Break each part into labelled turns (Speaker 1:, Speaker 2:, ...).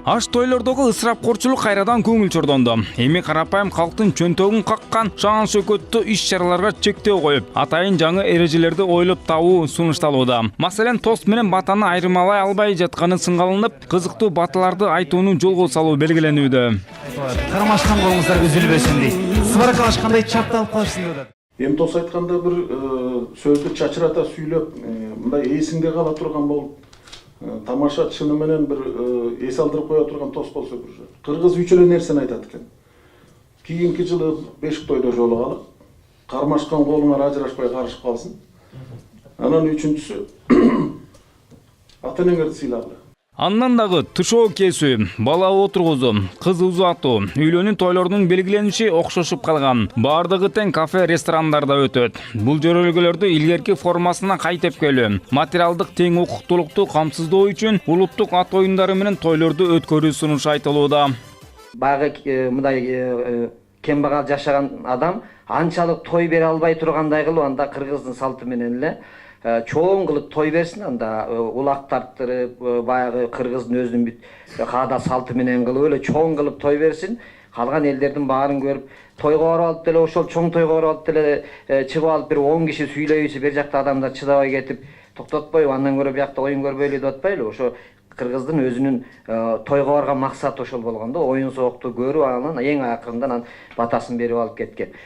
Speaker 1: Аш тойлордогу ысырапкорчулук кайрадан көңүл чордонду. Эми карапайым калктын чөнтөгүн каккан шаан шөкөттүү иш-чараларга чектөө коюп, атайын жаңы эрежелерди ойлоп табуу сунушталууда. Маселен, тост менен батаны айырмалай албай жатканы сынгалынып, кызыктуу баталарды айтууну жолго салуу белгиленүүдө.
Speaker 2: Кармашкан колуңуздар үзүлбөсүн дейт. Сыбаракалашкандай чапталып калышсын деп.
Speaker 3: Эми тос айтканда бир сөздү чачырата сүйлөп, мындай эсиңде кала турган болуп, тамаша чыны менен бир эс алдырып коя турган тос болсо бир. Кыргыз үч эле нерсени айтат экен. Кийинки жылы бешик тойдо жолугалы, кармашкан колуңар ажырашпай карышып калсын. Анан үчүнчүсү ата-энеңерди сыйлагыла.
Speaker 1: Андан дагы тышоо кесүү, бала отургузуу, кыз узатуу, үйлөнүү тойлордун белгилениши окшошуп калган. Бардыгы тең кафе, ресторандарда өтөт. Бул жөрөлгөлөрдү илгерки формасына кайтып келүү, материалдык тең укуктуулукту камсыздоо үчүн улуттук ат оюндары менен тойлорду өткөрүү сунушу айтылууда.
Speaker 4: Баягы мындай кембагал жашаган адам анчалык той бере албай тургандай кылып, анда кыргыздын салты менен эле чоң кылып той берсин, анда улак тарттырып, баягы кыргыздын өзүнүн бүт каада салты менен кылып эле чоң кылып той берсин. Калган элдердин баарын көрүп, тойго барып алып деле ошол чоң тойго барып алып деле чыгып алып бир 10 киши сүйлөйүшү, бер жакта адамдар чыдабай кетип, токтотпой, андан көрө биякта оюн көрбөйлү деп атпайлы. Ошо кыргыздын өзүнүн тойго барган максаты ошол болгон да, оюн соокту көрүп, анан эң акырында батасын берип алып кеткен.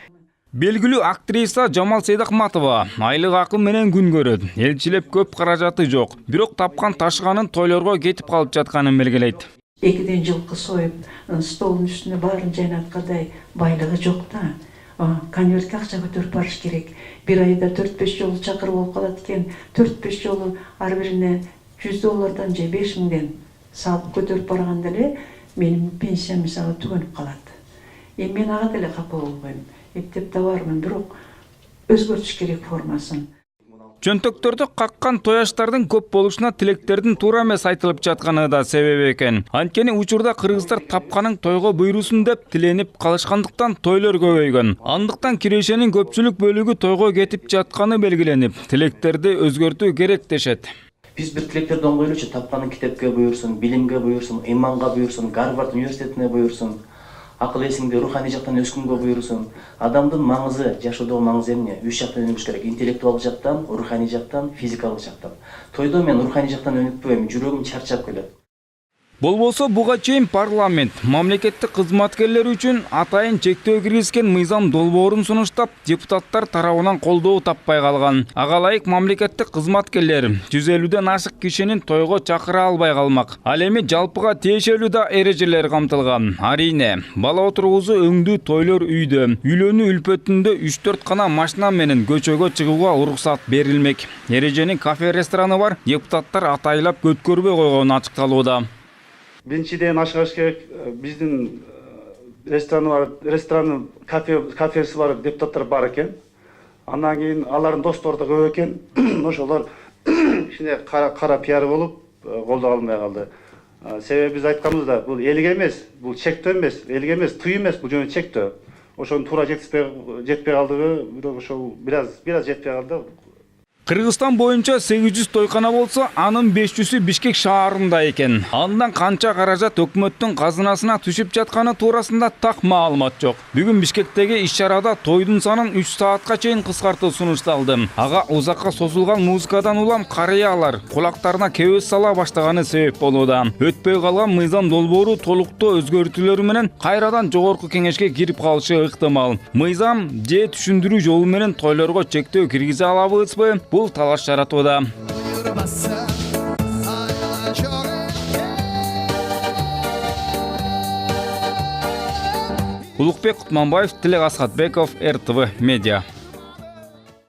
Speaker 1: Белгилүү актриса Жамал Сейдахматова айлык акы менен күн көрөт. Элчилеп көп каражаты жок. Бирок тапкан ташыганын тойлорго кетип калып жатканын белгилейт.
Speaker 5: 2 жылкы союп, столдун үстүнө баарын жайнаткандай байлыгы жок да. Конвертке акча көтөрүп барыш керек. Бир айда 4-5 жолу чакыр болуп калат экен. 4-5 жолу ар бирине $100 же 5000 салып көтөрүп барганда эле менин пенсиям мисалы түгөнүп калат. Эми мен ага деле капа болбойм. Эптеп табармын, бирок өзгөртүш керек формасын.
Speaker 1: Чөнтөктөрдү каккан тояштардын көп болушуна тилектердин туура эмес айтылып жатканы да себеп экен. Анткени учурда кыргыздар тапканың тойго буйрусун деп тиленип калышкандыктан тойлор көбөйгөн. Андыктан кирешенин көпчүлүк бөлүгү тойго кетип жатканы белгиленип, тилектерди өзгөртүү керек дешет.
Speaker 6: Биз бир тилектерди оңгойлочу, тапканы китепке буйрсун, билимге буйрсун, иманга буйрсун, Гарвард университетине буйрсун, акыл эсиңде руханий жактан өскөнгө буйрсун. Адамдын маңызы, жашоодогу маңызы эмне? 3 жактан өнүгүш керек. Интеллектуалдык жактан, руханий жактан, физикалык жактан. Тойдо мен руханий жактан өнүкпөйм, жүрөгүм чарчап келет.
Speaker 1: Болбосо буга чейин парламент мамлекеттик кызматкерлер үчүн атайын чектөө киргизген мыйзам долбоорун сунуштап, депутаттар тарабынан колдоо таппай калган. Ага ылайык мамлекеттик кызматкерлер 150ден ашык кишинин тойго чакыра албай калмак. Ал эми жалпыга тиешелүү да эрежелер камтылган. Арине, бала отургузуу өңдүү тойлор үйдө, үйлөнүү үлпөтүндө 3-4 гана машина менен көчөгө чыгууга уруксат берилмек. Эрежени кафе, рестораны бар депутаттар атайлап өткөрбөй койгону ачыкталууда.
Speaker 7: Биринчиден ашыгыш керек, биздин рестораны, кафеси бар депутаттар бар экен. Андан кийин алардын достору да көп экен. Ошолор кичине кара пиар болуп колдоо алынбай калды. Себеби биз айтканыбызда, бул элге эмес, бул чектөө эмес, элге эмес, тыюу эмес, бул жөн чектөө. Ошонун туура жетпей калдыгы, бирок ошол бираз жетпей калды.
Speaker 1: Кыргызстан боюнча 800 тойкана болсо, анын 500-ü Бишкек шаарында экен. Андан канча каражат өкмөттүн казынасына түшүп жатканы туурасында так маалымат жок. Бүгүн Бишкектеги иш-чарада тойдун санын 3 саатка чейин кыскартуу сунушталды. Ага узакка созулган музыкадан улам карыялар кулактарына кебес сала баштаганы себеп болууда. Өтпөй калган мыйзам долбоору толуктуу өзгөртүүлөр менен кайрадан жогорку кеңешке кирип калышы ыктымал. Мыйзам же түшүндүрүү жолу менен тойлорго чектөө киргизе алабызбы? Бул талаш жаратууда. Улукбек Кутманбаев, Тилек Асхатбеков, РТВ Медиа.